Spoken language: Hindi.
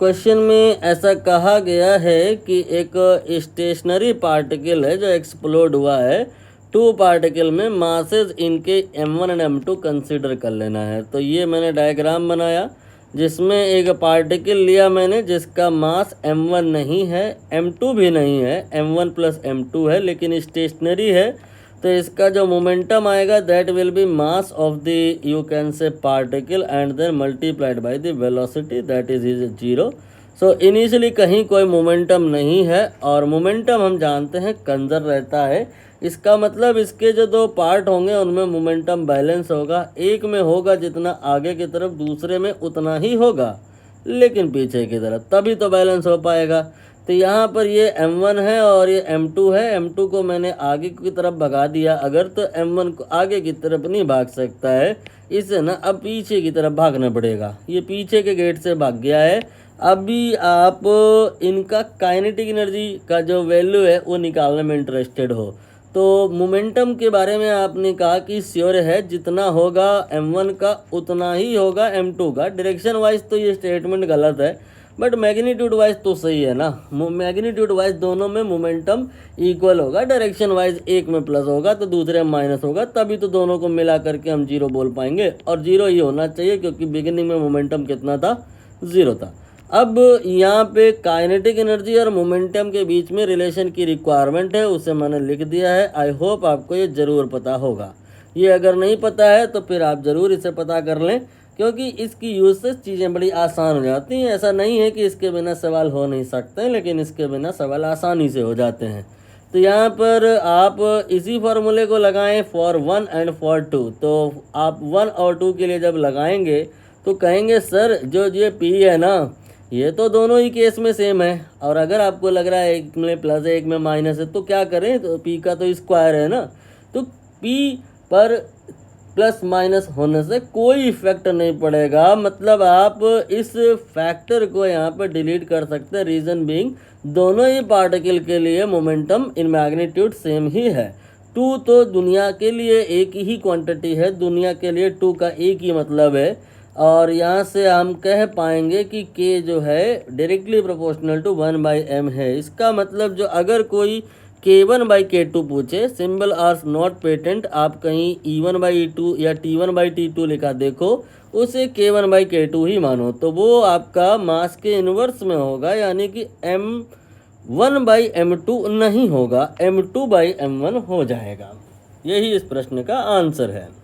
क्वेश्चन में ऐसा कहा गया है कि एक स्टेशनरी पार्टिकल है जो एक्सप्लोड हुआ है, 2 पार्टिकल में मासेस इनके m1 एंड m2 कंसीडर कर लेना है। तो ये मैंने डायग्राम बनाया जिसमें एक पार्टिकल लिया मैंने जिसका मास m1 नहीं है, m2 भी नहीं है, m1 प्लस m2 है, लेकिन स्टेशनरी है। तो इसका जो मोमेंटम आएगा that will be mass of the you can say particle and then multiplied by the velocity that is 0। So initially कहीं कोई मोमेंटम नहीं है और मोमेंटम हम जानते हैं कंजर्व रहता है। इसका मतलब इसके जो 2 पार्ट होंगे उनमें मोमेंटम बैलेंस होगा, एक में होगा जितना आगे की तरफ, दूसरे में उतना ही होगा लेकिन पीछे की तरफ, तभी तो बैलेंस हो पाएगा। तो यहाँ पर ये m1 है और ये m2 है, m2 को मैंने आगे की तरफ भगा दिया अगर, तो m1 को आगे की तरफ नहीं भाग सकता है, इसे ना अब पीछे की तरफ भागना पड़ेगा। ये पीछे के गेट से भाग गया है। अभी आप इनका काइनेटिक एनर्जी का जो वैल्यू है वो निकालने में इंटरेस्टेड हो तो मोमेंटम के बारे में आपने कहा कि श्योर है जितना होगा m1 का उतना ही होगा m2 का। डायरेक्शन वाइज तो ये स्टेटमेंट गलत है बट मैग्नीट्यूड वाइज तो सही है ना। मैग्नीट्यूड वाइज दोनों में मोमेंटम इक्वल होगा, डायरेक्शन वाइज एक में प्लस होगा तो दूसरे में माइनस होगा, तभी तो दोनों को मिला करके हम 0 बोल पाएंगे। और 0 ही होना चाहिए क्योंकि बिगिनिंग में मोमेंटम कितना था, 0 था। अब यहाँ पे काइनेटिक एनर्जी और मोमेंटम के बीच में रिलेशन की रिक्वायरमेंट है, उसे मैंने लिख दिया है। आई होप आपको ये ज़रूर पता होगा। ये अगर नहीं पता है तो फिर आप ज़रूर इसे पता कर लें क्योंकि इसकी यूज से चीज़ें बड़ी आसान हो जाती हैं। ऐसा नहीं है कि इसके बिना सवाल हो नहीं सकते, लेकिन इसके बिना सवाल आसानी से हो जाते हैं। तो यहाँ पर आप इसी फार्मूले को लगाएं फॉर 1 एंड फॉर 2। तो आप 1 और 2 के लिए जब लगाएंगे तो कहेंगे सर जो ये P है ना, ये तो दोनों ही केस में सेम है। और अगर आपको लग रहा है एक में प्लस है एक में माइनस है तो क्या करें, तो P का तो स्क्वायर है ना, तो P पर प्लस माइनस होने से कोई इफेक्ट नहीं पड़ेगा। मतलब आप इस फैक्टर को यहाँ पर डिलीट कर सकते हैं। रीज़न बीइंग दोनों ही पार्टिकल के लिए मोमेंटम इन मैग्नीट्यूड सेम ही है। 2 तो दुनिया के लिए एक ही क्वांटिटी है, दुनिया के लिए 2 का एक ही मतलब है। और यहाँ से हम कह पाएंगे कि k जो है डायरेक्टली प्रोपोर्शनल टू 1/m है। इसका मतलब जो अगर कोई k1/k2 पूछे, सिंबल आर नॉट पेटेंट, आप कहीं e1/e2 या t1/t2 लिखा देखो, उसे k1/k2 ही मानो, तो वो आपका मास के इन्वर्स में होगा, यानी कि m1/m2 नहीं होगा, m2/m1 हो जाएगा। यही इस प्रश्न का आंसर है।